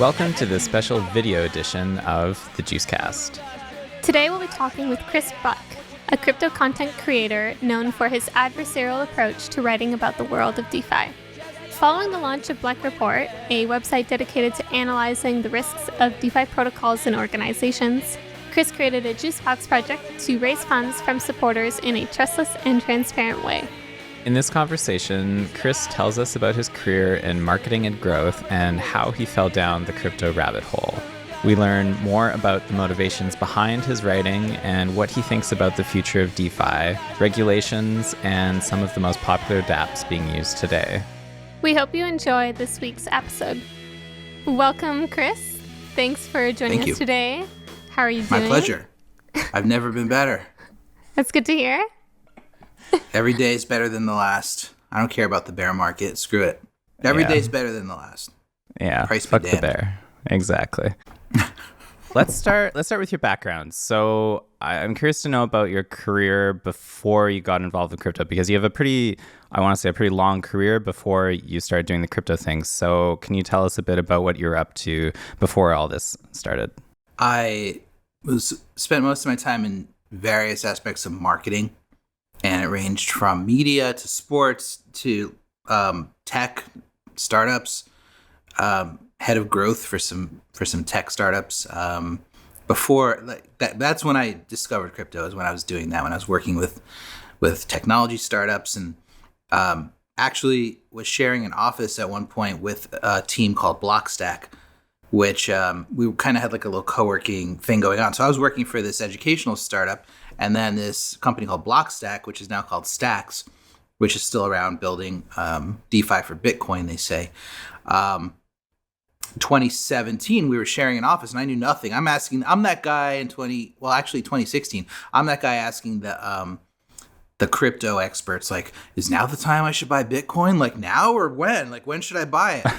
Welcome to this special video edition of the Juicecast. Today we'll be talking with Chris Blec, a crypto content creator known for his adversarial approach to writing about the world of DeFi. Following the launch of Blec Report, a website dedicated to analyzing the risks of DeFi protocols and organizations, Chris created a Juicebox project to raise funds from supporters in a trustless and transparent way. In this conversation, Chris tells us about his career in marketing and growth and how he fell down the crypto rabbit hole. We learn more about the motivations behind his writing and what he thinks about the future of DeFi, regulations, and some of the most popular Dapps being used today. We hope you enjoy this week's episode. Welcome, Chris. Thanks for joining us today. How are you doing? My pleasure. I've never been better. That's good to hear. Every day is better than the last. I don't care about the bear market. Screw it. Every day is better than the last. Yeah, Price fuck the bear. Exactly. Let's start with your background. So I'm curious to know about your career before you got involved with crypto, because you have a pretty long career before you started doing the crypto things. So can you tell us a bit about what you were up to before all this started? I spent most of my time in various aspects of marketing, and it ranged from media to sports to tech startups. Head of growth for some tech startups. That's when I discovered crypto. Is when I was doing that. When I was working with technology startups, and actually was sharing an office at one point with a team called Blockstack, which we kind of had like a little co-working thing going on. So I was working for this educational startup, and then this company called Blockstack, which is now called Stacks, which is still around building DeFi for Bitcoin, they say. 2017, we were sharing an office, and I knew nothing. I'm that guy in 2016. I'm that guy asking the crypto experts, like, is now the time I should buy Bitcoin? Like now or when? Like when should I buy it?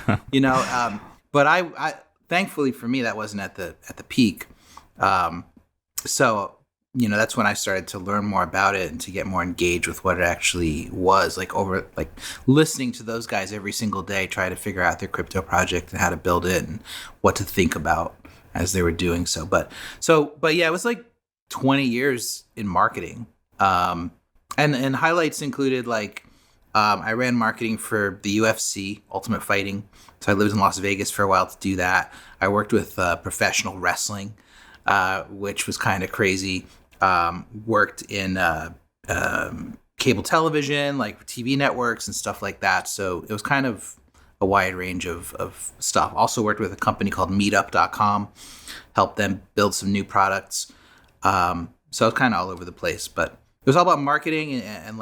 But I thankfully for me, that wasn't at the peak. So that's when I started to learn more about it and to get more engaged with what it actually was, like listening to those guys every single day, try to figure out their crypto project and how to build it and what to think about as they were doing so. But yeah, it was like 20 years in marketing. And highlights included I ran marketing for the UFC, Ultimate Fighting. So I lived in Las Vegas for a while to do that. I worked with professional wrestling, which was kind of crazy. Worked in cable television, like TV networks and stuff like that. So it was kind of a wide range of stuff. Also worked with a company called Meetup.com, helped them build some new products. So I was kind of all over the place, but it was all about marketing and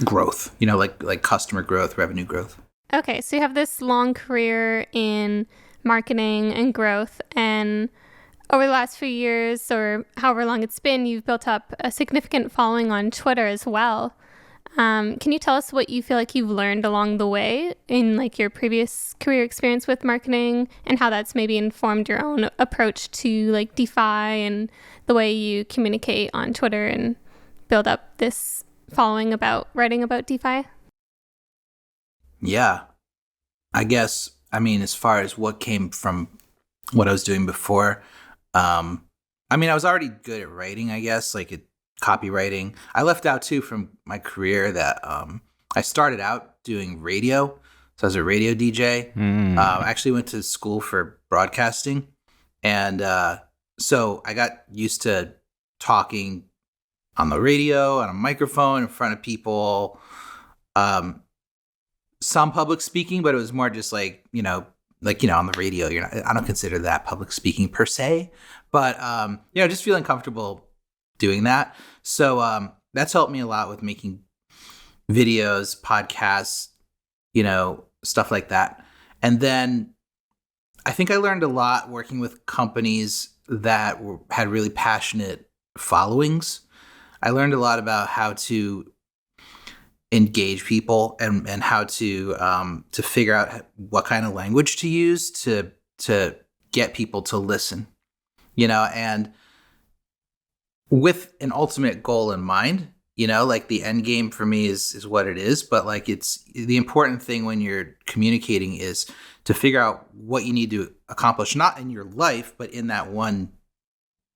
growth, like customer growth, revenue growth. Okay, so you have this long career in marketing and growth, and over the last few years, or however long it's been, you've built up a significant following on Twitter as well. Can you tell us what you feel like you've learned along the way in your previous career experience with marketing, and how that's maybe informed your own approach to DeFi and the way you communicate on Twitter and build up this following about writing about DeFi? Yeah, I guess, as far as what came from what I was doing before, I was already good at writing, I guess, at copywriting. I left out too from my career that I started out doing radio. So I was a radio DJ. I actually went to school for broadcasting. And so I got used to talking on the radio, on a microphone, in front of people. Some public speaking, but it was more just on the radio. I don't consider that public speaking per se, but just feeling comfortable doing that. So that's helped me a lot with making videos, podcasts, stuff like that. And then I think I learned a lot working with companies that had really passionate followings. I learned a lot about how to engage people and how to figure out what kind of language to use to get people to listen, and with an ultimate goal in mind, You know, like the end game for me is what it is, but like it's the important thing when you're communicating is to figure out what you need to accomplish, not in your life, but in that one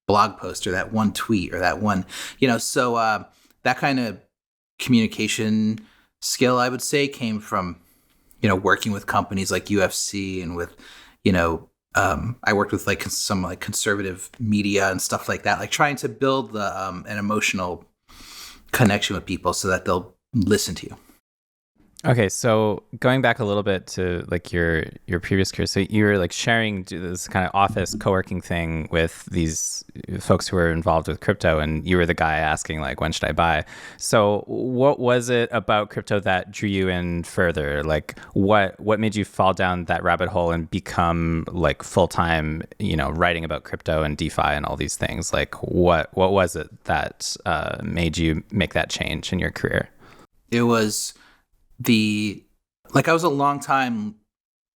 blog post or that one tweet or that one, so that kind of communication skill, I would say, came from, working with companies like UFC and with, I worked with like some like conservative media and stuff like that, like trying to build the an emotional connection with people so that they'll listen to you. Okay, so going back a little bit to like your previous career, so you were like sharing this kind of office co-working thing with these folks who were involved with crypto, and you were the guy asking like, when should I buy? So what was it about crypto that drew you in further? Like what made you fall down that rabbit hole and become like full-time, writing about crypto and DeFi and all these things? Like what was it that made you make that change in your career? It was I was a long time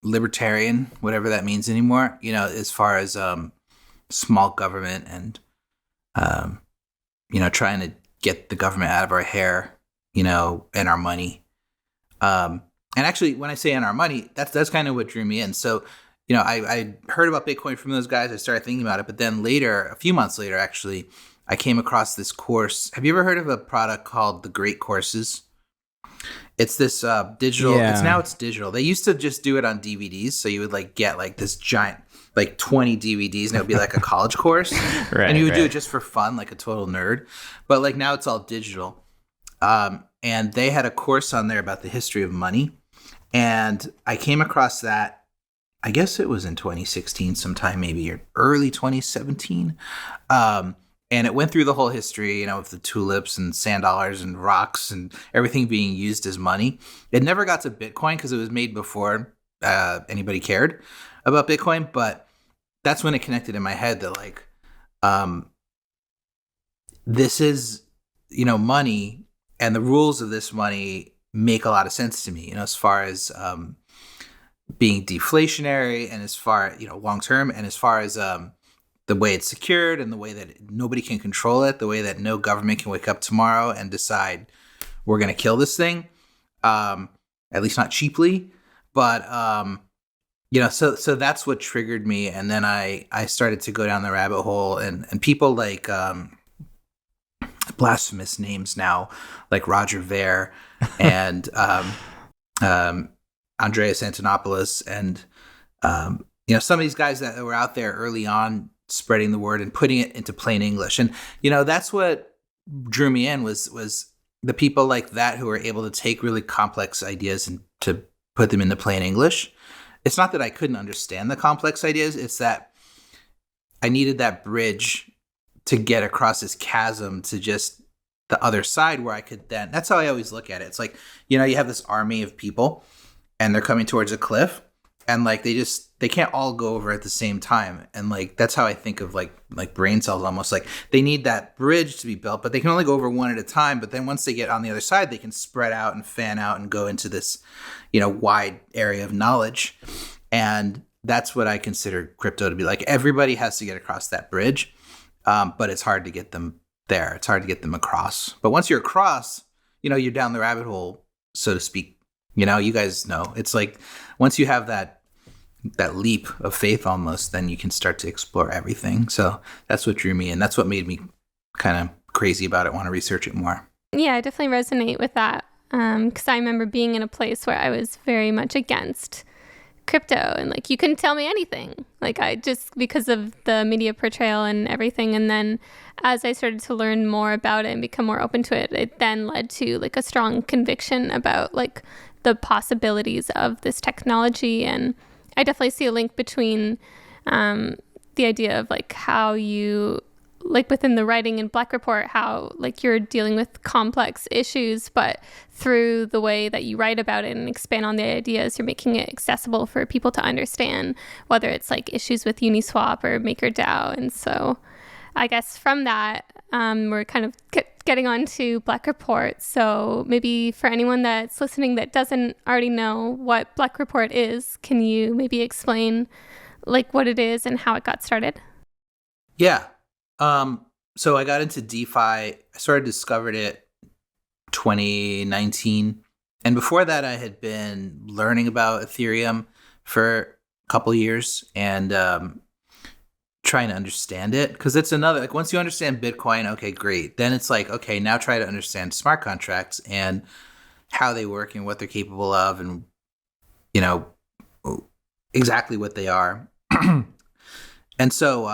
libertarian, whatever that means anymore, as far as small government and trying to get the government out of our hair, and our money. And actually, when I say in our money, that's kind of what drew me in. So, I heard about Bitcoin from those guys. I started thinking about it, but then later, a few months later, actually, I came across this course. Have you ever heard of a product called the Great Courses? It's this digital. Yeah. It's digital. They used to just do it on DVDs, so you would like get like this giant, like 20 DVDs, and it would be like a college course, right, and you would do it just for fun, like a total nerd. But like now it's all digital, and they had a course on there about the history of money, and I came across that. I guess it was in 2016, sometime maybe early 2017. And it went through the whole history, with the tulips and sand dollars and rocks and everything being used as money. It never got to Bitcoin because it was made before anybody cared about Bitcoin. But that's when it connected in my head that like, this is, money, and the rules of this money make a lot of sense to me, as far as being deflationary and as far, long term, and as far as the way it's secured and the way that nobody can control it, the way that no government can wake up tomorrow and decide we're going to kill this thing, at least not cheaply. But, so that's what triggered me. And then I started to go down the rabbit hole, and people like blasphemous names now, like Roger Ver and Andreas Antonopoulos and, some of these guys that were out there early on spreading the word and putting it into plain English. And, that's what drew me in was the people like that who were able to take really complex ideas and to put them into plain English. It's not that I couldn't understand the complex ideas. It's that I needed that bridge to get across this chasm to just the other side where I could then, that's how I always look at it. It's like, you have this army of people and they're coming towards a cliff. And like they can't all go over at the same time. And like that's how I think of like brain cells, almost like they need that bridge to be built, but they can only go over one at a time. But then once they get on the other side, they can spread out and fan out and go into this, wide area of knowledge. And that's what I consider crypto to be like. Everybody has to get across that bridge, but it's hard to get them there. It's hard to get them across. But once you're across, you're down the rabbit hole, so to speak. You guys know. It's like once you have that leap of faith almost, then you can start to explore everything. So that's what drew me in. That's what made me kind of crazy about it, want to research it more. Yeah, I definitely resonate with that. Because I remember being in a place where I was very much against crypto and like you couldn't tell me anything. Like I just because of the media portrayal and everything. And then as I started to learn more about it and become more open to it, it then led to like a strong conviction about like the possibilities of this technology. And I definitely see a link between the idea of like how you, like within the writing in Blec Report, how like you're dealing with complex issues, but through the way that you write about it and expand on the ideas, you're making it accessible for people to understand, whether it's like issues with Uniswap or MakerDAO. And so I guess from that, we're kind of getting on to Blec Report. So maybe for anyone that's listening that doesn't already know what Blec Report is, can you maybe explain like what it is and how it got started? Yeah. So I got into DeFi. I sort of discovered it 2019. And before that, I had been learning about Ethereum for a couple years and trying to understand it. Because it's another, like, once you understand Bitcoin, okay, great. Then it's like, okay, now try to understand smart contracts and how they work and what they're capable of and, you know, exactly what they are. And so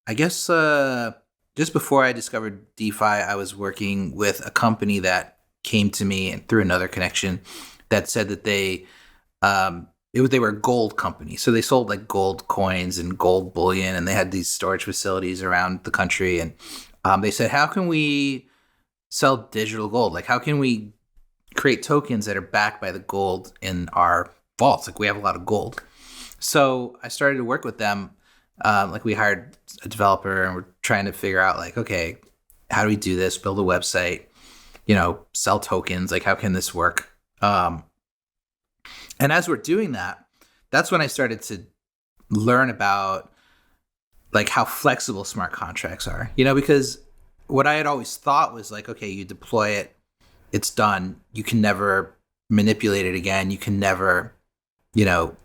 I guess just before I discovered DeFi, I was working with a company that came to me and through another connection that said that they were a gold company. So they sold like gold coins and gold bullion, and they had these storage facilities around the country. And they said, how can we sell digital gold? Like, how can we create tokens that are backed by the gold in our vaults? Like, we have a lot of gold. So I started to work with them. Like, we hired a developer and we're trying to figure out, like, okay, how do we do this? Build a website, you know, sell tokens. Like, how can this work? And as we're doing that, that's when I started to learn about like how flexible smart contracts are, you know, because what I had always thought was like, okay, you deploy it, it's done. You can never manipulate it again. You can never, you know,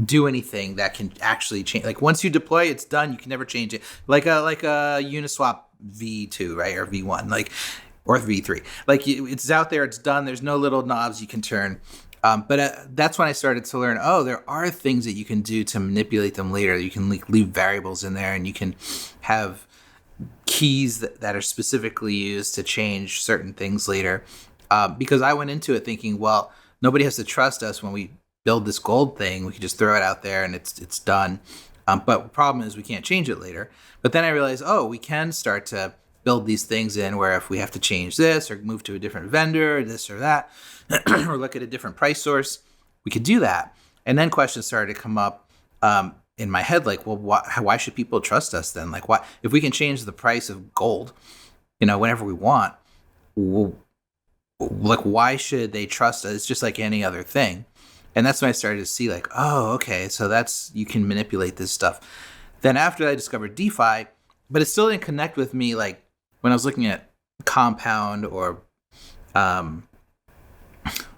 do anything that can actually change. Like, once you deploy, it's done. You can never change it. Like a Uniswap V2, right? Or V1, like, or V3. Like, it's out there, it's done. There's no little knobs you can turn. But that's when I started to learn, oh, there are things that you can do to manipulate them later. You can leave variables in there, and you can have keys that are specifically used to change certain things later. Because I went into it thinking, well, nobody has to trust us when we build this gold thing. We can just throw it out there and it's done. But the problem is we can't change it later. But then I realized, oh, we can start to build these things in where if we have to change this or move to a different vendor, this or that, or look at a different price source, we could do that. And then questions started to come up in my head, like, well, why should people trust us then? Like, why, if we can change the price of gold, you know, whenever we want, like, why should they trust us? It's just like any other thing. And that's when I started to see, like, oh, okay, so that's, you can manipulate this stuff. Then after I discovered DeFi, but it still didn't connect with me, like, when I was looking at Compound or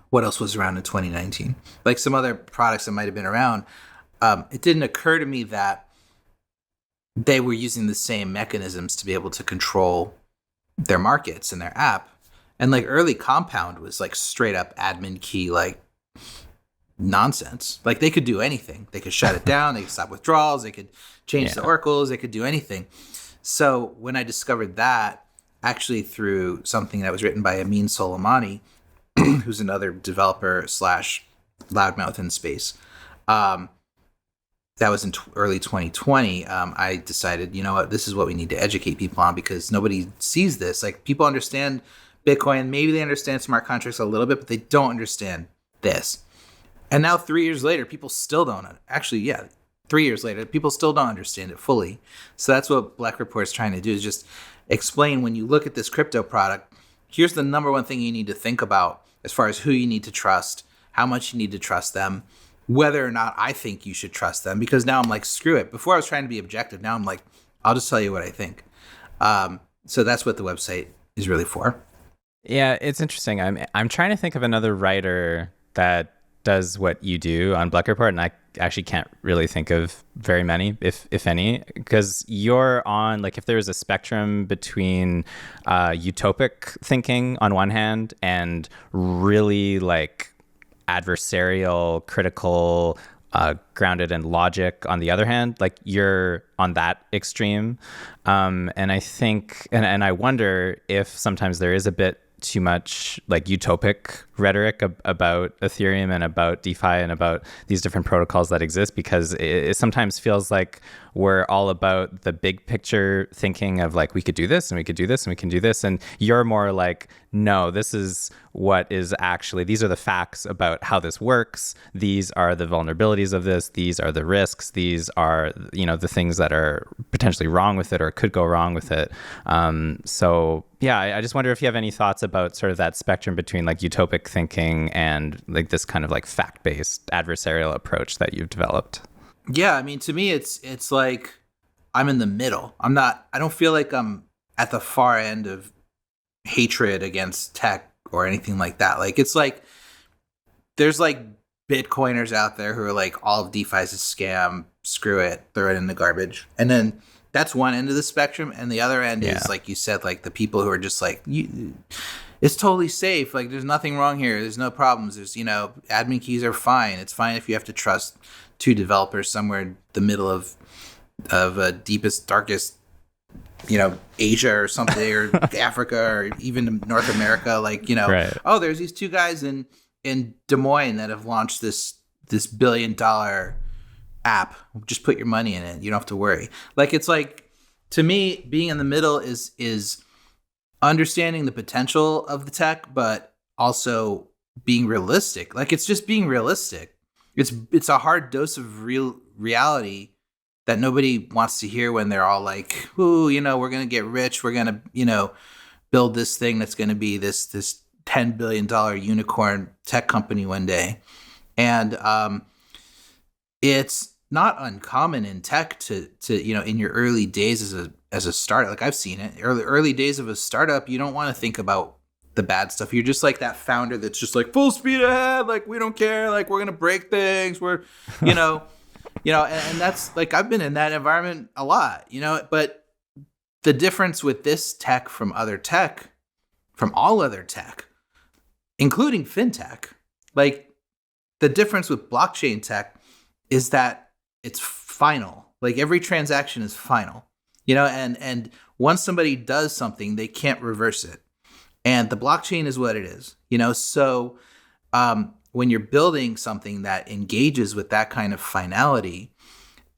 what else was around in 2019? Like some other products that might have been around, it didn't occur to me that they were using the same mechanisms to be able to control their markets and their app. And like early Compound was like straight up admin key, like nonsense. Like they could do anything. They could shut it down. They could stop withdrawals. They could change the oracles. They could do anything. So when I discovered that, actually through something that was written by Amin Soleimani, who's another developer / loudmouth in space, that was in early 2020, I decided, you know what, this is what we need to educate people on, because nobody sees this. Like, people understand Bitcoin, maybe they understand smart contracts a little bit, but they don't understand this. And now 3 years later, people still don't. Actually, yeah, 3 years later, people still don't understand it fully. So that's what Blec Report is trying to do, is just explain, when you look at this crypto product, here's the number one thing you need to think about as far as who you need to trust, how much you need to trust them, whether or not I think you should trust them. Because now I'm like, screw it. Before I was trying to be objective. Now I'm like, I'll just tell you what I think. So that's what the website is really for. Yeah, it's interesting. I'm trying to think of another writer that does what you do on Blec Report, and I actually can't really think of very many, if any, because you're on, like, if there was a spectrum between utopic thinking on one hand and really like adversarial, critical, grounded in logic on the other hand, like you're on that extreme. And I think, and I wonder if sometimes there is a bit too much like utopic rhetoric about Ethereum and about DeFi and about these different protocols that exist, because it sometimes feels like we're all about the big picture thinking of like, we could do this and we could do this and we can do this. And you're more like, no, this is what is actually, these are the facts about how this works. These are the vulnerabilities of this. These are the risks. These are, you know, the things that are potentially wrong with it or could go wrong with it. So yeah, I just wonder if you have any thoughts about sort of that spectrum between like utopic thinking and like this kind of like fact-based adversarial approach that you've developed. Yeah, I mean, to me, it's like I'm in the middle. I don't feel like I'm at the far end of hatred against tech or anything like that. Like, it's like there's like Bitcoiners out there who are like, all of DeFi is a scam, screw it, throw it in the garbage. And then that's one end of the spectrum, and the other end is, like you said, like the people who are just like, it's totally safe, like there's nothing wrong here, there's no problems, there's, admin keys are fine, it's fine if you have to trust two developers somewhere in the middle of deepest, darkest, Asia or something, or Africa, or even North America, like, Right. Oh, there's these two guys in Des Moines that have launched this $1 billion app. Just put your money in it. You don't have to worry. Like, it's like, to me, being in the middle is understanding the potential of the tech, but also being realistic. Like, it's just being realistic. It's a hard dose of reality that nobody wants to hear when they're all like, ooh, we're going to get rich. We're going to, build this thing that's going to be this $10 billion unicorn tech company one day. And it's not uncommon in tech to in your early days as a startup. Like, I've seen it. Early days of a startup, you don't want to think about the bad stuff. You're just like that founder that's just like, full speed ahead. Like, we don't care. Like, we're going to break things. We're, and that's like, I've been in that environment a lot, but the difference with this tech from all other tech, including fintech, like, the difference with blockchain tech is that it's final. Like, every transaction is final, and once somebody does something, they can't reverse it. And the blockchain is what it is, so when you're building something that engages with that kind of finality,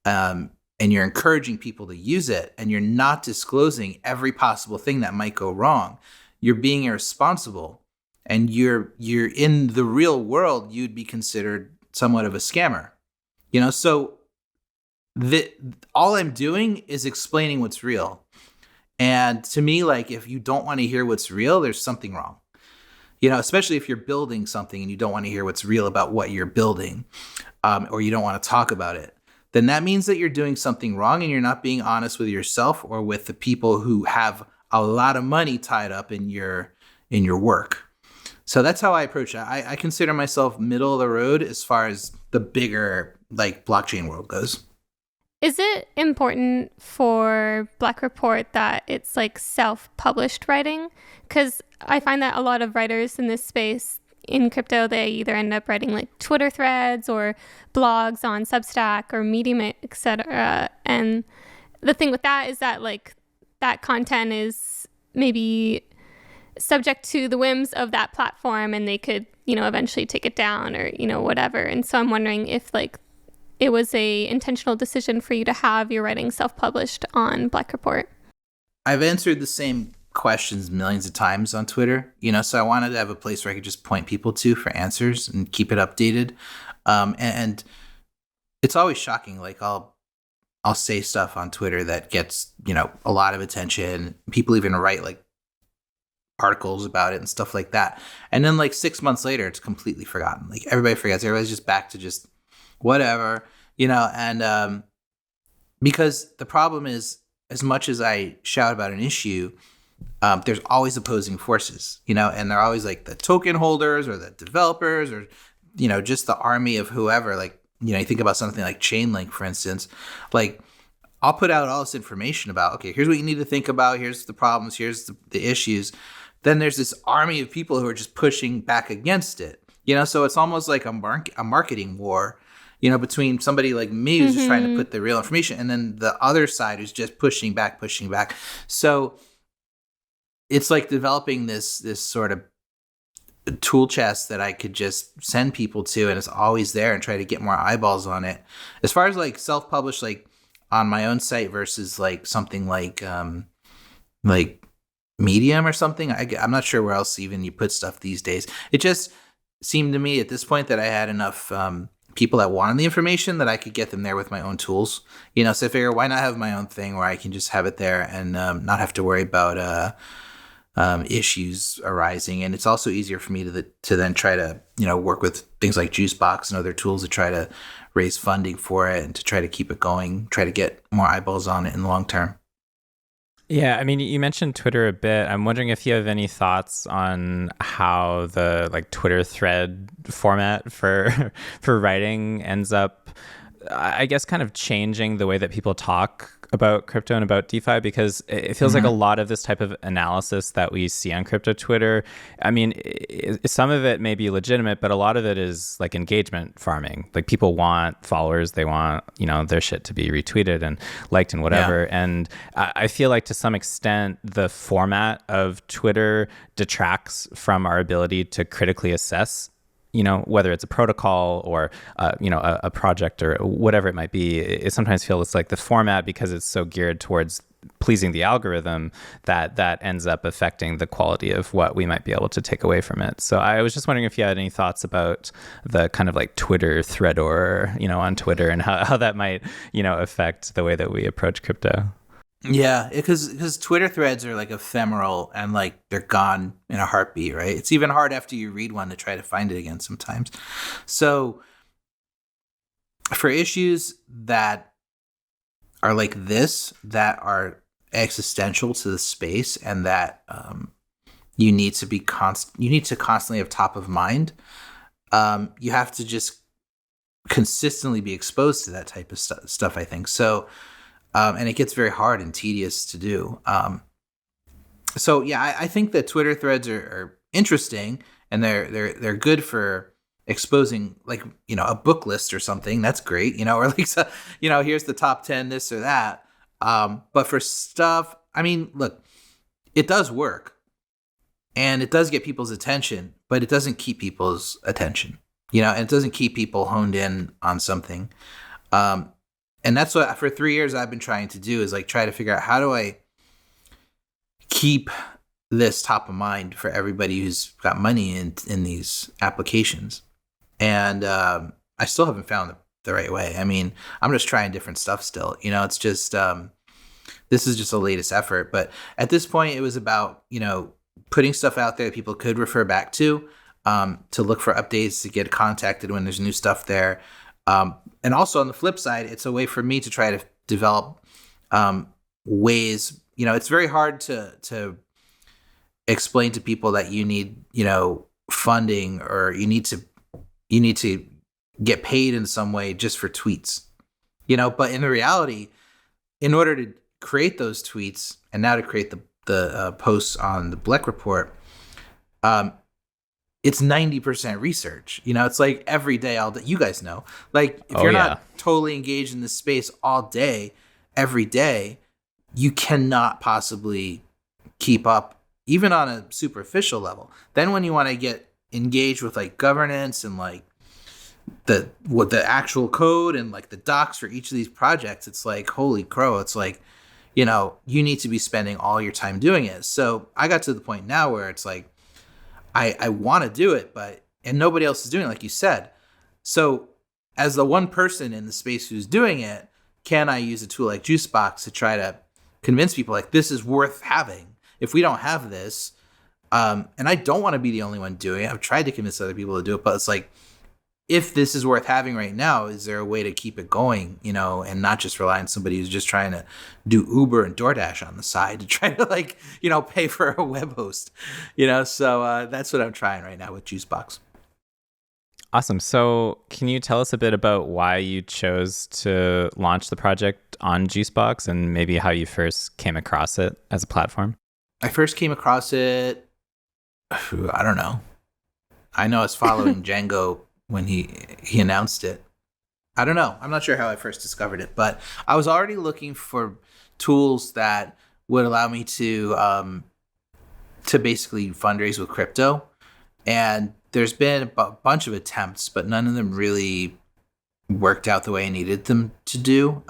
and you're encouraging people to use it, and you're not disclosing every possible thing that might go wrong, you're being irresponsible, and you're in the real world, you'd be considered somewhat of a scammer, so all I'm doing is explaining what's real. And to me, like, if you don't want to hear what's real, there's something wrong. Especially if you're building something and you don't want to hear what's real about what you're building, or you don't want to talk about it, then that means that you're doing something wrong and you're not being honest with yourself or with the people who have a lot of money tied up in your work. So that's how I approach it. I consider myself middle of the road as far as the bigger, like, blockchain world goes. Is it important for Blec Report that it's like self-published writing? Because I find that a lot of writers in this space in crypto, they either end up writing like Twitter threads or blogs on Substack or Medium, etc. And the thing with that is that, like, that content is maybe subject to the whims of that platform, and they could, eventually take it down or, whatever. And so I'm wondering if, like, it was a intentional decision for you to have your writing self-published on Blec Report. I've answered the same questions millions of times on Twitter, so I wanted to have a place where I could just point people to for answers and keep it updated. And it's always shocking. Like, I'll say stuff on Twitter that gets, a lot of attention. People even write like articles about it and stuff like that. And then like 6 months later, it's completely forgotten. Like, everybody forgets. Everybody's just back to just whatever, and because the problem is, as much as I shout about an issue, there's always opposing forces, and they're always like the token holders or the developers or, just the army of whoever. Like, you think about something like Chainlink, for instance. Like, I'll put out all this information about, okay, here's what you need to think about. Here's the problems. Here's the issues. Then there's this army of people who are just pushing back against it, so it's almost like a marketing war, between somebody like me who's just trying to put the real information, and then the other side who's just pushing back. So it's like developing this sort of tool chest that I could just send people to, and it's always there, and try to get more eyeballs on it. As far as like self-published, like on my own site versus like something like Medium or something, I'm not sure where else even you put stuff these days. It just seemed to me at this point that I had enough people that wanted the information that I could get them there with my own tools. So I figure, why not have my own thing where I can just have it there and not have to worry about issues arising. And it's also easier for me to then try to work with things like Juicebox and other tools to try to raise funding for it and to try to keep it going, try to get more eyeballs on it in the long term. Yeah, I mean, you mentioned Twitter a bit. I'm wondering if you have any thoughts on how the like Twitter thread format for for writing ends up, I guess, kind of changing the way that people talk about crypto and about DeFi, because it feels like a lot of this type of analysis that we see on crypto Twitter, I mean, some of it may be legitimate, but a lot of it is like engagement farming. Like people want followers, they want, you know, their shit to be retweeted and liked and whatever. Yeah. And I feel like to some extent, the format of Twitter detracts from our ability to critically assess, you know, whether it's a protocol or, you know, a project or whatever it might be. It sometimes feels like the format, because it's so geared towards pleasing the algorithm, that ends up affecting the quality of what we might be able to take away from it. So I was just wondering if you had any thoughts about the kind of like Twitter thread, or, you know, on Twitter, and how that might, you know, affect the way that we approach crypto. Yeah, because Twitter threads are like ephemeral and like they're gone in a heartbeat, right? It's even hard after you read one to try to find it again sometimes. So for issues that are like this, that are existential to the space, and that you need to constantly have top of mind, you have to just consistently be exposed to that type of stuff, I think. So and it gets very hard and tedious to do. So yeah, I think that Twitter threads are interesting, and they're good for exposing, like, you know, a book list or something. That's great, you know, or like, so, you know, here's the top 10 this or that. But for stuff, I mean, look, it does work, and it does get people's attention, but it doesn't keep people's attention, you know, and it doesn't keep people honed in on something. And that's what for 3 years I've been trying to do, is like try to figure out, how do I keep this top of mind for everybody who's got money in these applications. And I still haven't found the right way. I mean, I'm just trying different stuff still. You know, it's just this is just the latest effort. But at this point, it was about, you know, putting stuff out there that people could refer back to look for updates, to get contacted when there's new stuff there. And also on the flip side, it's a way for me to try to develop ways. You know, it's very hard to explain to people that you need, you know, funding, or you need to get paid in some way just for tweets. You know, but in the reality, in order to create those tweets, and now to create the posts on the Blec Report, it's 90% research. You know, it's like every day, all day. You guys know, like, if you're not totally engaged in this space all day, every day, you cannot possibly keep up, even on a superficial level. Then when you want to get engaged with like governance and like the actual code and like the docs for each of these projects, it's like, holy crow. It's like, you know, you need to be spending all your time doing it. So I got to the point now where it's like, I want to do it, and nobody else is doing it, like you said. So as the one person in the space who's doing it, can I use a tool like Juicebox to try to convince people, like, this is worth having? If we don't have this, and I don't want to be the only one doing it. I've tried to convince other people to do it, but it's like, if this is worth having right now, is there a way to keep it going, you know, and not just rely on somebody who's just trying to do Uber and DoorDash on the side to try to, like, you know, pay for a web host, you know? So that's what I'm trying right now with Juicebox. Awesome. So can you tell us a bit about why you chose to launch the project on Juicebox, and maybe how you first came across it as a platform? I first came across it, I don't know. I know I was following Django when he announced it. I don't know. I'm not sure how I first discovered it, but I was already looking for tools that would allow me to basically fundraise with crypto. And there's been a bunch of attempts, but none of them really worked out the way I needed them to do.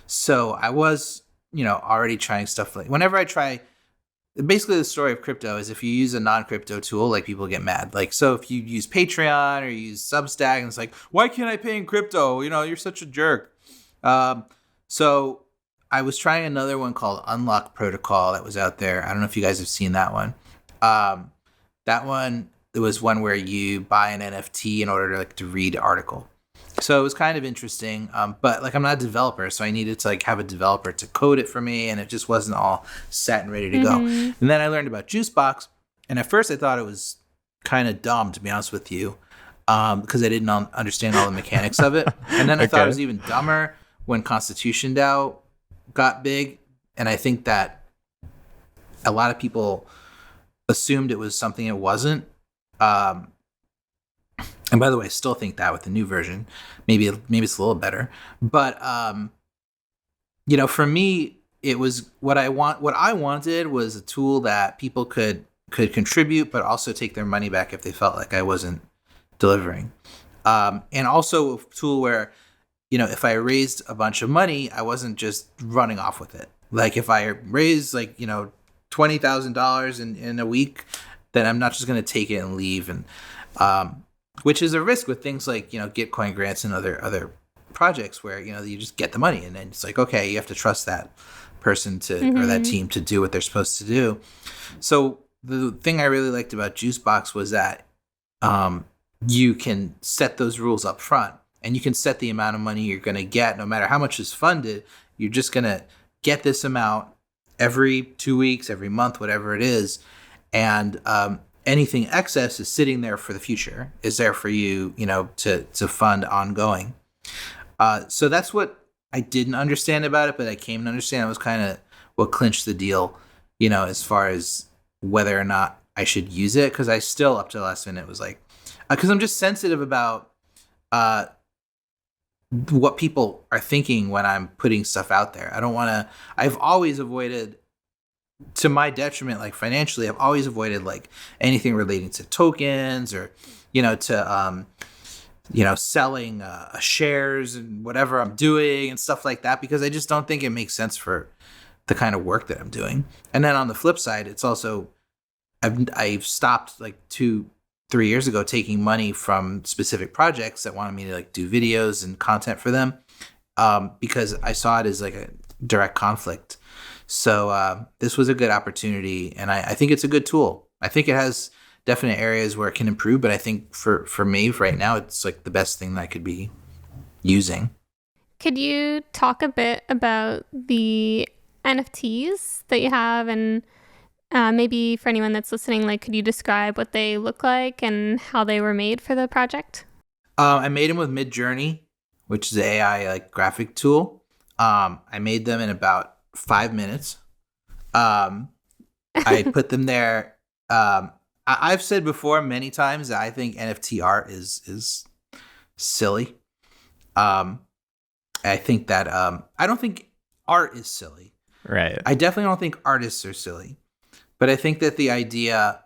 So I was, you know, already trying stuff like, whenever I try, basically the story of crypto is, if you use a non-crypto tool, like, people get mad. Like, so if you use Patreon or you use Substack, and it's like, why can't I pay in crypto? You know, you're such a jerk. So I was trying another one called Unlock Protocol that was out there. I don't know if you guys have seen that one. That one, it was one where you buy an NFT in order to read an article. So it was kind of interesting, but like I'm not a developer, so I needed to like have a developer to code it for me, and it just wasn't all set and ready to go. And then I learned about Juicebox, and at first I thought it was kind of dumb, to be honest with you, because I didn't understand all the mechanics of it. And then I thought it was even dumber when Constitution DAO got big, and I think that a lot of people assumed it was something it wasn't. And by the way, I still think that with the new version, maybe it's a little better. But for me, it was what I wanted was a tool that people could contribute, but also take their money back if they felt like I wasn't delivering. And also a tool where, if I raised a bunch of money, I wasn't just running off with it. Like if I raised like, $20,000 in a week, then I'm not just going to take it and leave. And, which is a risk with things like, Gitcoin grants and other projects where, you just get the money and then it's like, okay, you have to trust that person or that team to do what they're supposed to do. So the thing I really liked about Juicebox was that you can set those rules up front and you can set the amount of money you're going to get no matter how much is funded. You're just going to get this amount every 2 weeks, every month, whatever it is. And anything excess is sitting there for the future, is there for you, to fund ongoing. So that's what I didn't understand about it, but I came to understand it was kind of what clinched the deal, as far as whether or not I should use it. Because I still, up to the last minute, was like, because I'm just sensitive about what people are thinking when I'm putting stuff out there. I've always avoided, to my detriment, like financially, I've always avoided like anything relating to tokens or, to, selling shares and whatever I'm doing and stuff like that, because I just don't think it makes sense for the kind of work that I'm doing. And then on the flip side, it's also, I've stopped like 2-3 years ago taking money from specific projects that wanted me to like do videos and content for them, because I saw it as like a direct conflict. So this was a good opportunity, and I think it's a good tool. I think it has definite areas where it can improve, but I think for me right now, it's like the best thing that I could be using. Could you talk a bit about the NFTs that you have, and maybe for anyone that's listening, like, could you describe what they look like and how they were made for the project? I made them with Midjourney, which is an AI like graphic tool. I made them in about 5 minutes. I put them there. I've said before many times that I think NFT art is silly. I think that I don't think art is silly. Right. I definitely don't think artists are silly. But I think that the idea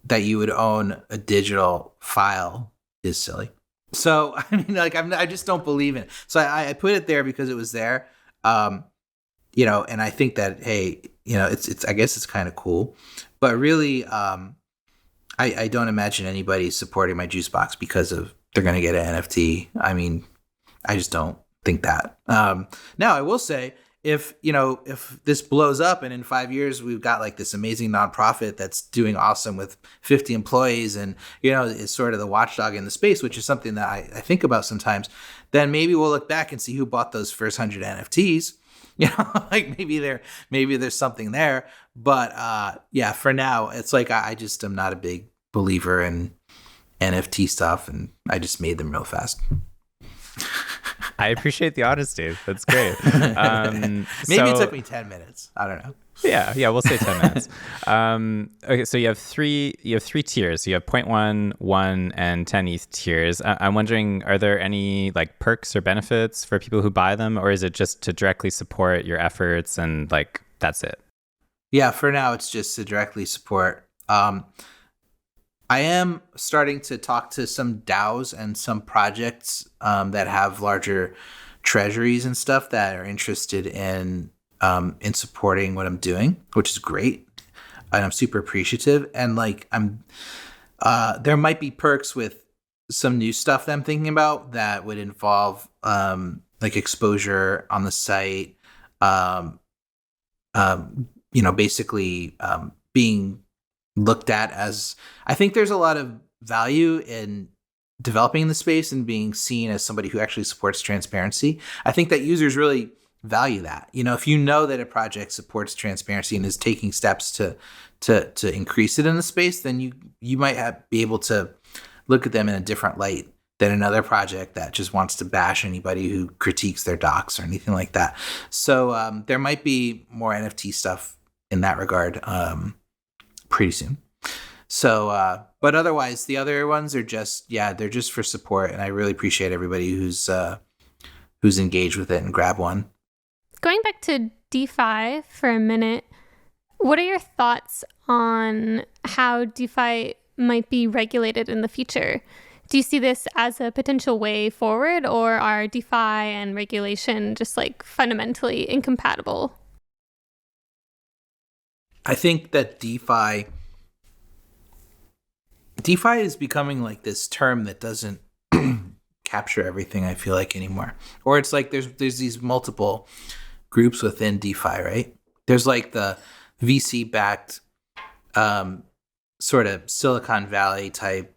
that you would own a digital file is silly. So I mean, like I just don't believe in it. So I put it there because it was there. And I think that, hey, it's I guess it's kind of cool, but really, I don't imagine anybody supporting my Juicebox because of they're going to get an NFT. I mean, I just don't think that. Now I will say, if this blows up and in 5 years we've got like this amazing nonprofit that's doing awesome with 50 employees and is sort of the watchdog in the space, which is something that I think about sometimes, then maybe we'll look back and see who bought those first 100 NFTs. Like maybe there's something there, but for now it's like I just am not a big believer in NFT stuff, and I just made them real fast. I appreciate the honesty. That's great. Maybe it took me 10 minutes. I don't know. Yeah, we'll say 10 minutes. Okay, so you have three tiers. You have 0.1, 1, and 10 ETH tiers. I'm wondering, are there any like perks or benefits for people who buy them, or is it just to directly support your efforts and like that's it? Yeah, for now it's just to directly support. I am starting to talk to some DAOs and some projects that have larger treasuries and stuff that are interested in supporting what I'm doing, which is great, and I'm super appreciative. And like there might be perks with some new stuff that I'm thinking about that would involve like exposure on the site, basically being looked at as, I think there's a lot of value in developing in the space and being seen as somebody who actually supports transparency. I think that users really value that. If you know that a project supports transparency and is taking steps to increase it in the space, then you might be able to look at them in a different light than another project that just wants to bash anybody who critiques their docs or anything like that. So there might be more NFT stuff in that regard pretty soon. So, but otherwise, the other ones are just, they're just for support, and I really appreciate everybody who's engaged with it and grab one. Going back to DeFi for a minute, what are your thoughts on how DeFi might be regulated in the future? Do you see this as a potential way forward, or are DeFi and regulation just like fundamentally incompatible? I think that DeFi is becoming like this term that doesn't capture everything, I feel like, anymore. Or it's like there's these multiple groups within DeFi, right? There's like the VC-backed sort of Silicon Valley type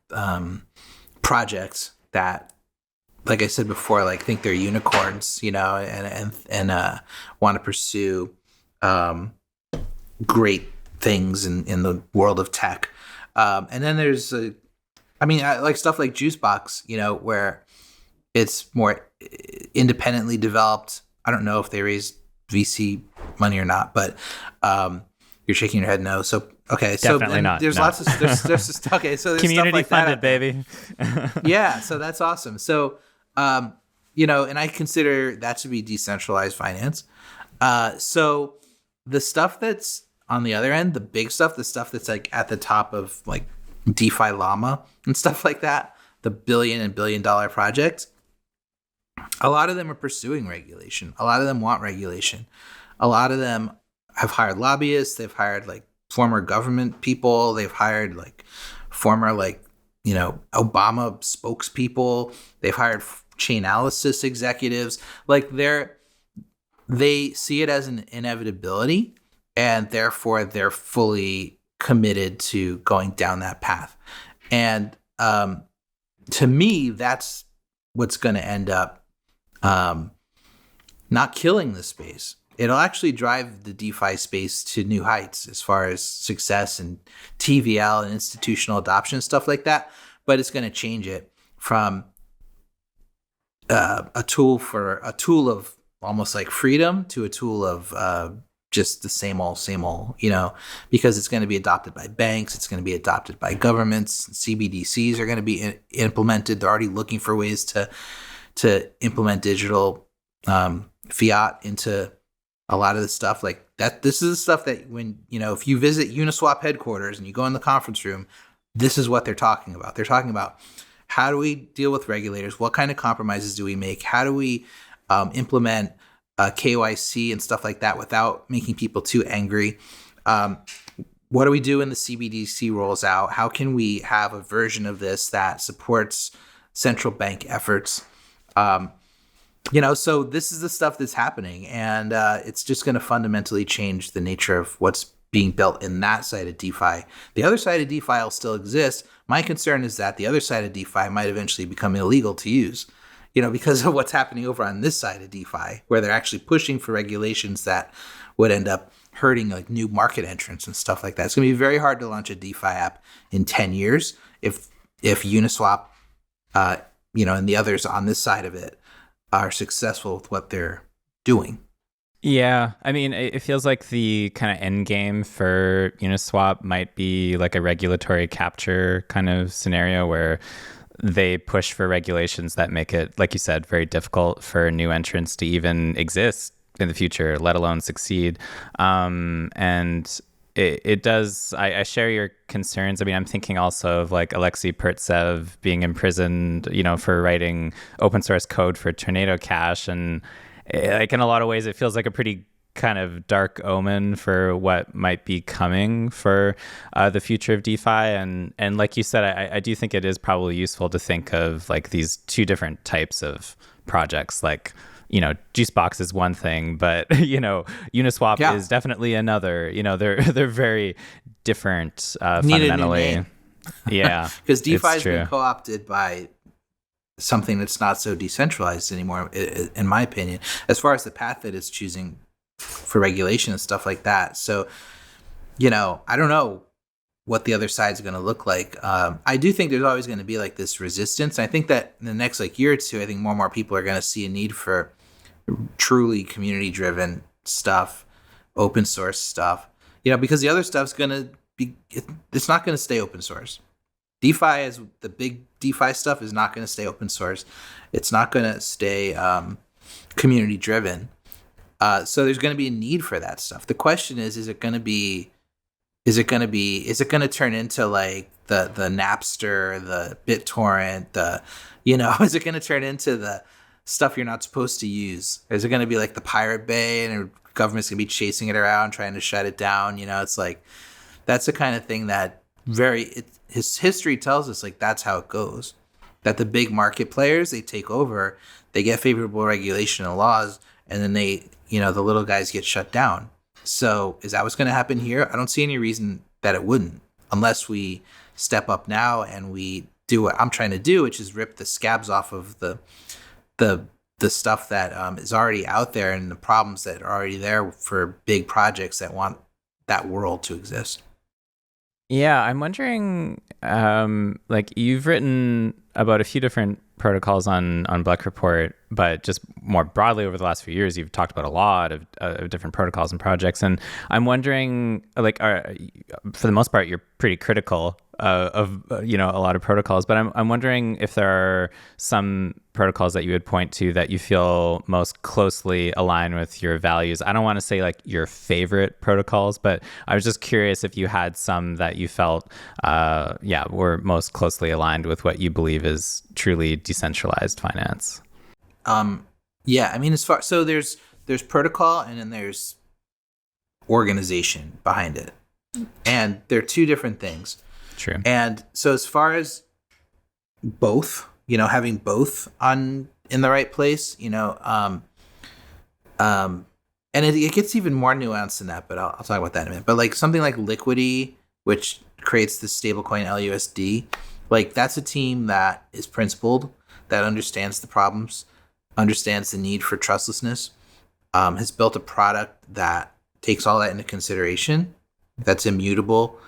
projects that, like I said before, like think they're unicorns, and want to pursue great things in the world of tech. And then there's, like stuff like Juicebox, where it's more independently developed. I don't know if they raise VC money or not, but you're shaking your head no. So okay, definitely not. There's lots of there's okay. So there's community stuff like funded, baby. Yeah, so that's awesome. So and I consider that to be decentralized finance. So the stuff that's on the other end, the big stuff, the stuff that's like at the top of like DeFi Llama and stuff like that, the billion and $1 billion projects, a lot of them are pursuing regulation. A lot of them want regulation. A lot of them have hired lobbyists. They've hired like former government people. They've hired like former Obama spokespeople. They've hired Chainalysis executives. Like they see it as an inevitability, and therefore they're fully committed to going down that path. And to me, that's what's going to end up not killing the space. It'll actually drive the DeFi space to new heights as far as success and TVL and institutional adoption and stuff like that. But it's going to change it from a tool of almost like freedom to a tool of just the same old, because it's going to be adopted by banks. It's going to be adopted by governments. CBDCs are going to be implemented. They're already looking for ways to implement digital fiat into a lot of the stuff like that. This is the stuff that when, if you visit Uniswap headquarters and you go in the conference room, this is what they're talking about. They're talking about how do we deal with regulators? What kind of compromises do we make? How do we implement KYC and stuff like that without making people too angry? What do we do when the CBDC rolls out? How can we have a version of this that supports central bank efforts? So this is the stuff that's happening, and it's just going to fundamentally change the nature of what's being built in that side of DeFi. The other side of DeFi will still exist. My concern is that the other side of DeFi might eventually become illegal to use, because of what's happening over on this side of DeFi, where they're actually pushing for regulations that would end up hurting like new market entrants and stuff like that. It's going to be very hard to launch a DeFi app in 10 years if Uniswap, and the others on this side of it are successful with what they're doing. Yeah, I mean, it feels like the kind of end game for Uniswap might be like a regulatory capture kind of scenario where they push for regulations that make it, like you said, very difficult for new entrants to even exist in the future, let alone succeed. And it does, I share your concerns. I mean, I'm thinking also of like Alexei Pertsev being imprisoned, for writing open source code for Tornado Cash. And like in a lot of ways, it feels like a pretty kind of dark omen for what might be coming for the future of DeFi. And like you said, I do think it is probably useful to think of like these two different types of projects. Like, Juicebox is one thing, but Uniswap is definitely another. They're very different fundamentally. Yeah, because DeFi has been co-opted by something that's not so decentralized anymore, in my opinion, as far as the path that it's choosing for regulation and stuff like that. So, I don't know what the other side's going to look like. I do think there's always going to be like this resistance. I think that in the next like year or two, I think more and more people are going to see a need for truly community driven stuff, open source stuff, because the other stuff's going to be, it's not going to stay open source. DeFi is the big DeFi stuff is not going to stay open source. It's not going to stay community driven. So there's going to be a need for that stuff. The question is it going to turn into like the Napster, the BitTorrent, is it going to turn into the stuff you're not supposed to use? Is it going to be like the Pirate Bay and the government's going to be chasing it around, trying to shut it down? It's like, that's the kind of thing that his history tells us, like, that's how it goes. That the big market players, they take over, they get favorable regulation and laws, and then the little guys get shut down. So is that what's going to happen here? I don't see any reason that it wouldn't, unless we step up now and we do what I'm trying to do, which is rip the scabs off of the stuff that is already out there and the problems that are already there for big projects that want that world to exist. Yeah, I'm wondering, like, you've written about a few different protocols on Blec Report, but just more broadly over the last few years, you've talked about a lot of different protocols and projects. And I'm wondering, like, for the most part, you're pretty critical of a lot of protocols, but I'm wondering if there are some protocols that you would point to that you feel most closely align with your values. I don't want to say like your favorite protocols, but I was just curious if you had some that you felt were most closely aligned with what you believe is truly decentralized finance. So there's protocol and then there's organization behind it, and they're two different things. True. And so as far as both, having both in the right place, and it gets even more nuanced than that, but I'll talk about that in a minute. But like something like Liquidity, which creates the stablecoin LUSD, like that's a team that is principled, that understands the problems, understands the need for trustlessness, has built a product that takes all that into consideration, that's immutable.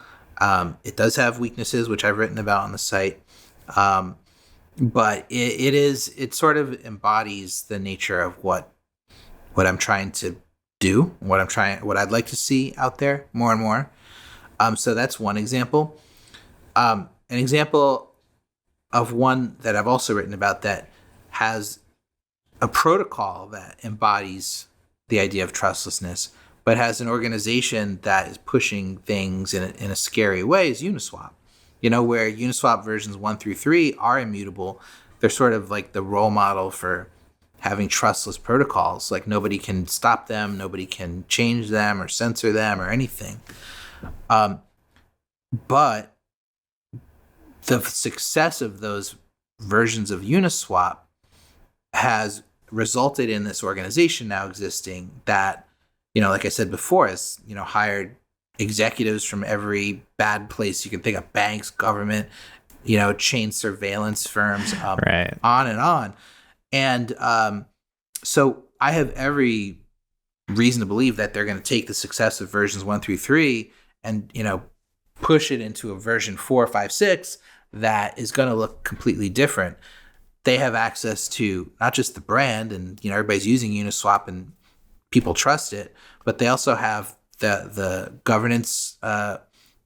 It does have weaknesses, which I've written about on the site, but it sort of embodies the nature of what I'm trying to do, what I'd like to see out there more and more. So that's one example. An example of one that I've also written about that has a protocol that embodies the idea of trustlessness, but has an organization that is pushing things in a scary way is Uniswap. Where Uniswap versions 1 through 3 are immutable. They're sort of like the role model for having trustless protocols. Like nobody can stop them, nobody can change them or censor them or anything. But the success of those versions of Uniswap has resulted in this organization now existing that, like I said before, has, hired executives from every bad place you can think of, banks, government, chain surveillance firms, right, on and on. And so I have every reason to believe that they're going to take the success of versions 1 through 3 and, push it into a version 4, 5, 6 that is going to look completely different. They have access to not just the brand and, everybody's using Uniswap and people trust it, but they also have the governance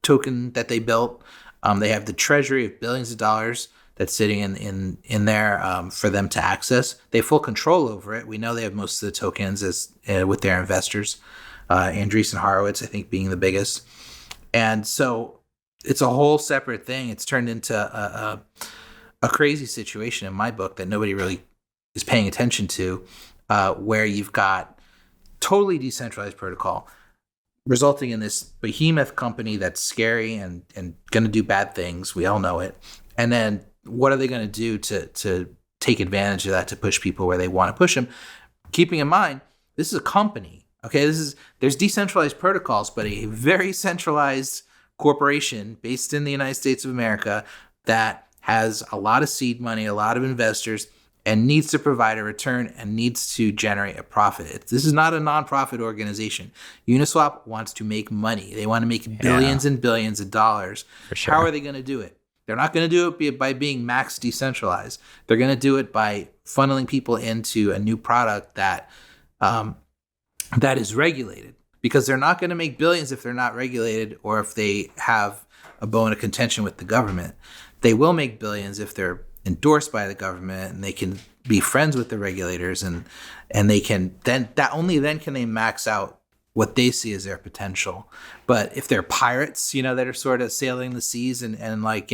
token that they built. They have the treasury of billions of dollars that's sitting in there for them to access. They have full control over it. We know they have most of the tokens with their investors, Andreessen Horowitz, I think, being the biggest. And so it's a whole separate thing. It's turned into a crazy situation in my book that nobody really is paying attention to, where you've got totally decentralized protocol resulting in this behemoth company that's scary and going to do bad things. We all know it. And then what are they going to do to take advantage of that, to push people where they want to push them? Keeping in mind, this is a company. Okay, there's decentralized protocols, but a very centralized corporation based in the United States of America that has a lot of seed money, a lot of investors, and needs to provide a return and needs to generate a profit. This is not a nonprofit organization. Uniswap wants to make money. They want to make billions and billions of dollars. For sure. How are they going to do it? They're not going to do it by being max decentralized. They're going to do it by funneling people into a new product that is regulated, because they're not going to make billions if they're not regulated or if they have a bone of contention with the government. They will make billions if they're endorsed by the government and they can be friends with the regulators, and they can only then can they max out what they see as their potential. But if they're pirates, that are sort of sailing the seas and like,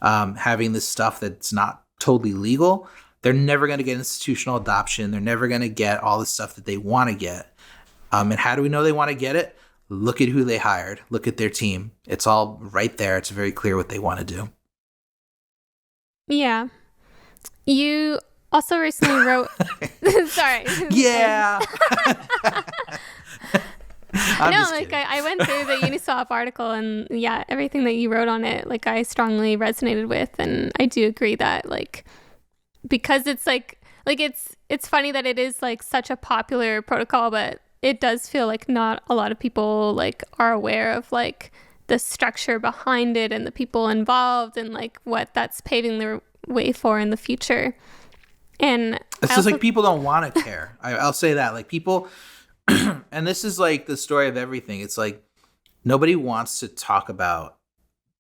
having this stuff that's not totally legal, they're never going to get institutional adoption. They're never going to get all the stuff that they want to get. And how do we know they want to get it? Look at who they hired. Look at their team. It's all right there. It's very clear what they want to do. Yeah. You also recently wrote... Sorry. Yeah. I went through the Uniswap article, and yeah, everything that you wrote on it, like, I strongly resonated with. And I do agree that, like, because it's like it's funny that it is like such a popular protocol, but it does feel like not a lot of people like are aware of like the structure behind it and the people involved and like what that's paving the way for in the future. And it's just like people don't want to care. I'll say that, like, people, and this is like the story of everything. It's like nobody wants to talk about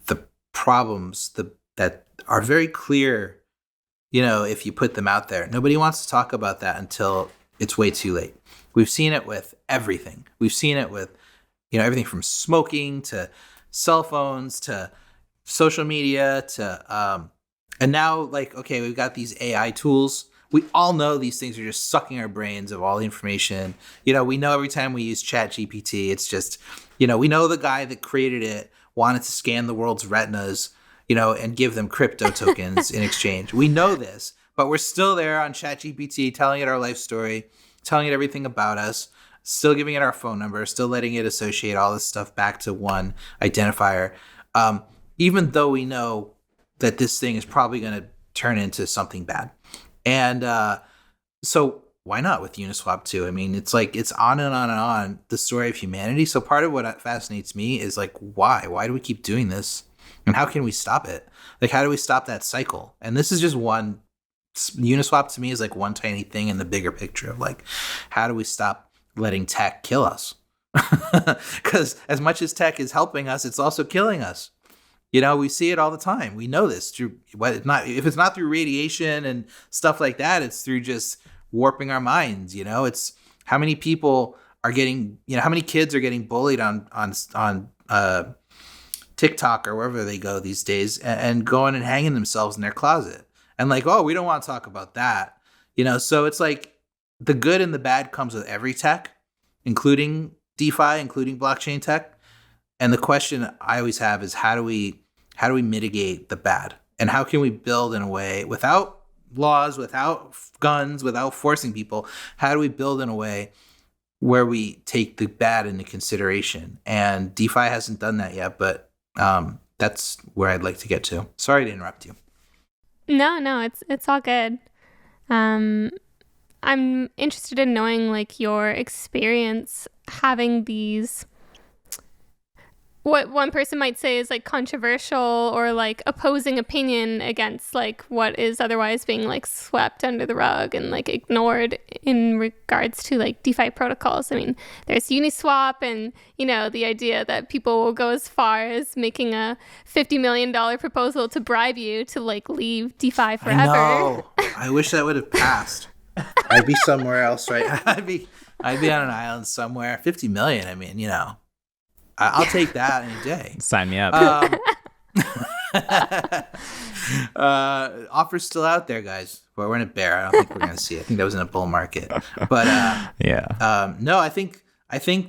the problems that are very clear, if you put them out there. Nobody wants to talk about that until it's way too late. We've seen it with everything. We've seen it with, everything from smoking to cell phones to social media to, and now, like, okay, we've got these AI tools. We all know these things are just sucking our brains of all the information. We know every time we use ChatGPT, it's just, we know the guy that created it wanted to scan the world's retinas, and give them crypto tokens in exchange. We know this, but we're still there on ChatGPT telling it our life story, telling it everything about us, still giving it our phone number, still letting it associate all this stuff back to one identifier, even though we know that this thing is probably going to turn into something bad. And so why not with Uniswap too? I mean, it's like it's on and on and on, the story of humanity. So part of what fascinates me is like, why? Why do we keep doing this? And how can we stop it? Like, how do we stop that cycle? And this is just one. Uniswap to me is like one tiny thing in the bigger picture of like, how do we stop letting tech kill us? Because as much as tech is helping us, it's also killing us. We see it all the time. We know this through if it's not through radiation and stuff like that, it's through just warping our minds. It's how many people are getting, how many kids are getting bullied on TikTok or wherever they go these days and going and hanging themselves in their closet. And like, oh, we don't want to talk about that. So it's like the good and the bad comes with every tech, including DeFi, including blockchain tech. And the question I always have is how do we mitigate the bad? And how can we build in a way without laws, without guns, without forcing people? How do we build in a way where we take the bad into consideration? And DeFi hasn't done that yet, but that's where I'd like to get to. Sorry to interrupt you. No, it's all good. I'm interested in knowing like your experience having these, what one person might say is like controversial or like opposing opinion against like what is otherwise being like swept under the rug and like ignored in regards to like DeFi protocols. I mean, there's Uniswap and, the idea that people will go as far as making a $50 million proposal to bribe you to like leave DeFi forever. I know. I wish that would have passed. I'd be somewhere else, right? I'd be on an island somewhere. 50 million. I mean, I'll take that any day. Sign me up. Offer's still out there, guys. Well, we're in a bear. I don't think we're going to see it. I think that was in a bull market. But yeah. No, I think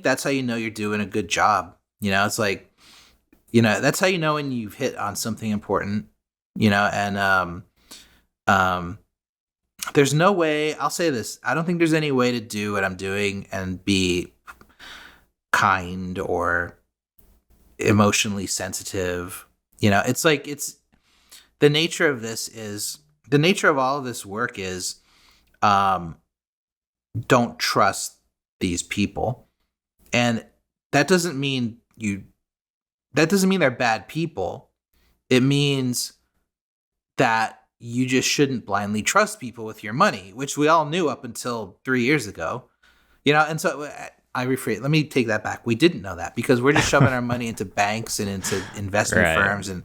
that's how you know you're doing a good job. It's like, that's how you know when you've hit on something important. And there's no way. I'll say this. I don't think there's any way to do what I'm doing and be kind or emotionally sensitive. It's like the nature of this is the nature of all of this work is don't trust these people. And that doesn't mean they're bad people. It means that you just shouldn't blindly trust people with your money, which we all knew up until 3 years ago. And so I rephrase. Let me take that back. We didn't know that because we're just shoving our money into banks and into investment firms, and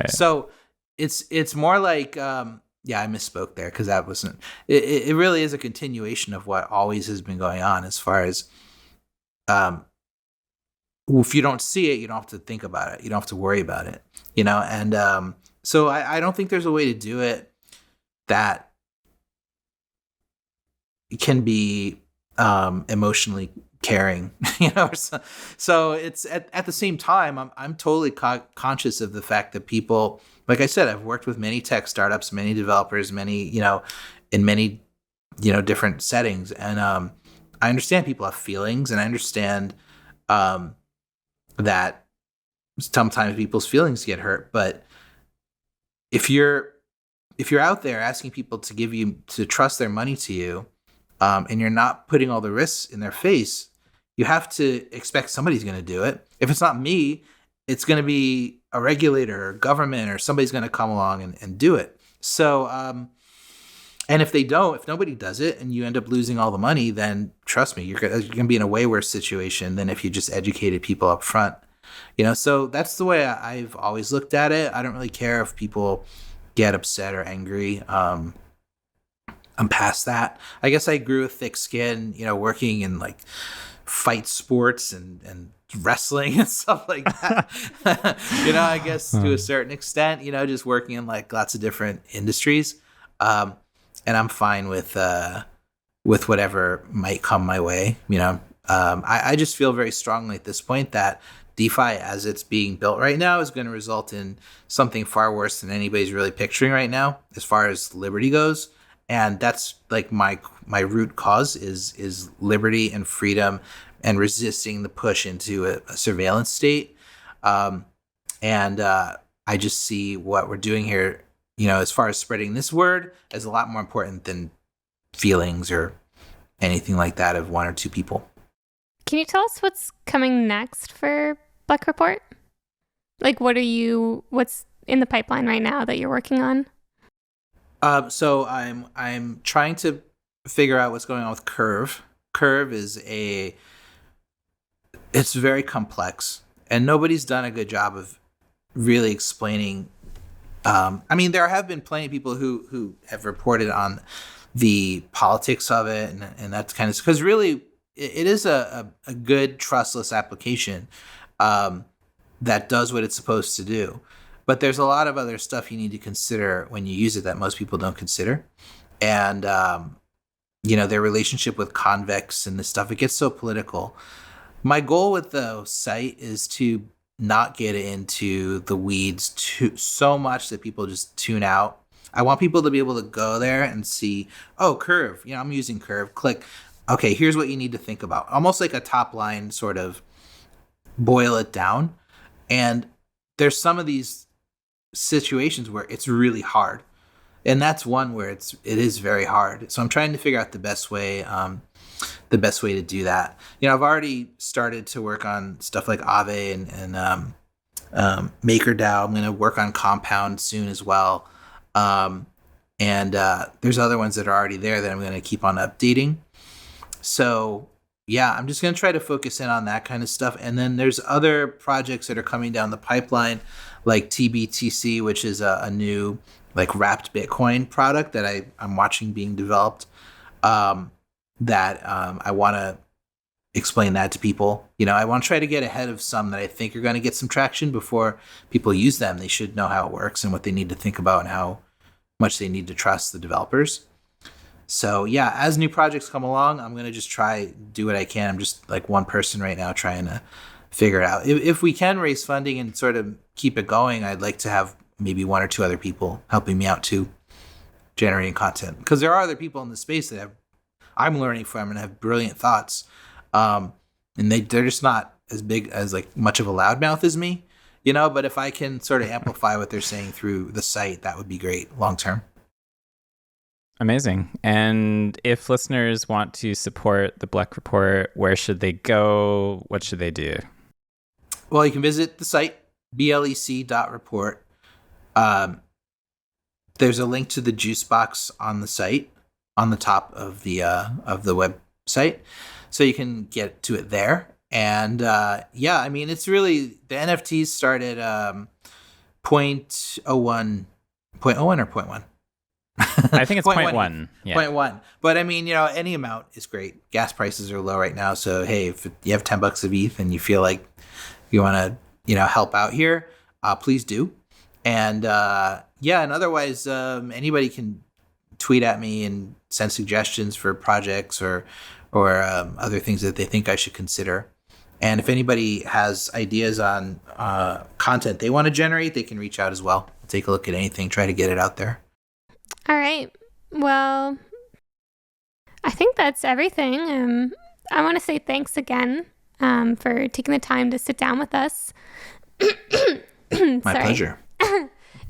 so it's more like I misspoke there because that wasn't. It really is a continuation of what always has been going on. As far as if you don't see it, you don't have to think about it. You don't have to worry about it. And so I don't think there's a way to do it that can be emotionally caring, so it's at the same time, I'm totally conscious of the fact that people, like I said, I've worked with many tech startups, many developers, many, in many, different settings. And I understand people have feelings, and I understand that sometimes people's feelings get hurt. But if you're out there asking people to trust their money to you, and you're not putting all the risks in their face, you have to expect somebody's going to do it. If it's not me, it's going to be a regulator or government, or somebody's going to come along and do it. So, and if nobody does it and you end up losing all the money, then trust me, you're going to be in a way worse situation than if you just educated people up front. So that's the way I've always looked at it. I don't really care if people get upset or angry. I'm past that. I guess I grew a thick skin, working in like fight sports and wrestling and stuff like that. I guess to a certain extent, just working in like lots of different industries. And I'm fine with whatever might come my way. I just feel very strongly at this point that DeFi, as it's being built right now, is going to result in something far worse than anybody's really picturing right now, as far as liberty goes. And that's like my root cause is liberty and freedom, and resisting the push into a surveillance state. And I just see what we're doing here, as far as spreading this word, as a lot more important than feelings or anything like that of one or two people. Can you tell us what's coming next for Blec Report? Like, what's in the pipeline right now that you're working on? So I'm trying to figure out what's going on with Curve. Curve it's very complex, and nobody's done a good job of really explaining. There have been plenty of people who have reported on the politics of it, and that's kind of because really it is a good trustless application that does what it's supposed to do. But there's a lot of other stuff you need to consider when you use it that most people don't consider. And, their relationship with convex and this stuff, it gets so political. My goal with the site is to not get into the weeds so much that people just tune out. I want people to be able to go there and see, oh, Curve, I'm using Curve, click. Okay, here's what you need to think about. Almost like a top line sort of boil it down. And there's some of these situations where it's really hard, and that's one where it is very hard. So I'm trying to figure out the best way to do that. I've already started to work on stuff like Aave and MakerDAO. I'm going to work on Compound soon as well, and there's other ones that are already there that I'm going to keep on updating. So yeah, I'm just going to try to focus in on that kind of stuff. And then there's other projects that are coming down the pipeline, like TBTC, which is a new like wrapped Bitcoin product that I'm watching being developed, that I want to explain that to people. I want to try to get ahead of some that I think are going to get some traction before people use them. They should know how it works and what they need to think about and how much they need to trust the developers. So yeah, as new projects come along, I'm going to just do what I can. I'm just like one person right now trying to figure it out. If we can raise funding and sort of keep it going, I'd like to have maybe one or two other people helping me out too, generating content. Because there are other people in the space that I'm learning from and have brilliant thoughts. And they're just not as big as like much of a loudmouth as me. but if I can sort of amplify what they're saying through the site, that would be great long term. Amazing. And if listeners want to support the Blec Report, where should they go? What should they do? Well, you can visit the site, blec.report. There's a link to the Juicebox on the site, on the top of the website, so you can get to it there. And it's really, the NFTs started 0.01 or 0.1. I think it's 0.1. Yeah. 0.1. But any amount is great. Gas prices are low right now, so hey, if you have $10 of ETH and you feel like you want to help out here, please do. And and otherwise, anybody can tweet at me and send suggestions for projects or other things that they think I should consider. And if anybody has ideas on content they want to generate, they can reach out as well. Take a look at anything, try to get it out there. All right. Well, I think that's everything. I want to say thanks again for taking the time to sit down with us. My pleasure.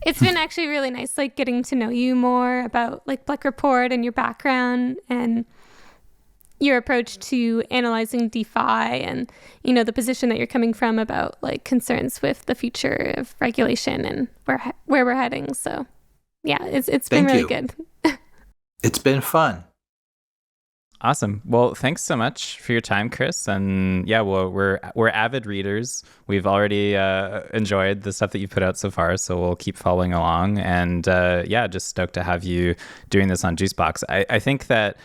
It's been actually really nice, getting to know you more about Blec Report and your background and your approach to analyzing DeFi and, the position that you're coming from about concerns with the future of regulation and where we're heading. So yeah, it's been really good. It's been fun. Awesome. Well, thanks so much for your time, Chris. And yeah, well, we're avid readers. We've already enjoyed the stuff that you've put out so far, so we'll keep following along. And just stoked to have you doing this on Juicebox. I think that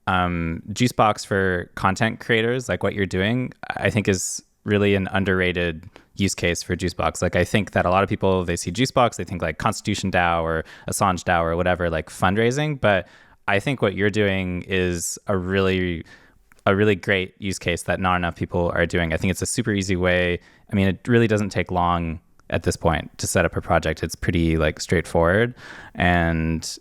Juicebox for content creators, like what you're doing, I think is really an underrated use case for Juicebox. I think that a lot of people, they see Juicebox, they think Constitution DAO or Assange DAO or whatever, fundraising, but I think what you're doing is a really great use case that not enough people are doing. I think it's a super easy way. I mean, it really doesn't take long at this point to set up a project. It's pretty straightforward and,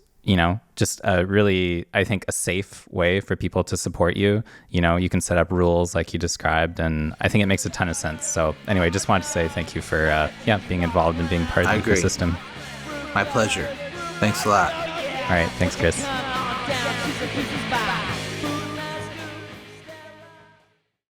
just a really, I think, a safe way for people to support you. You can set up rules like you described, and I think it makes a ton of sense. So anyway, just wanted to say thank you for being involved and being part of the ecosystem. My pleasure. Thanks a lot. All right. Thanks, Chris. Down,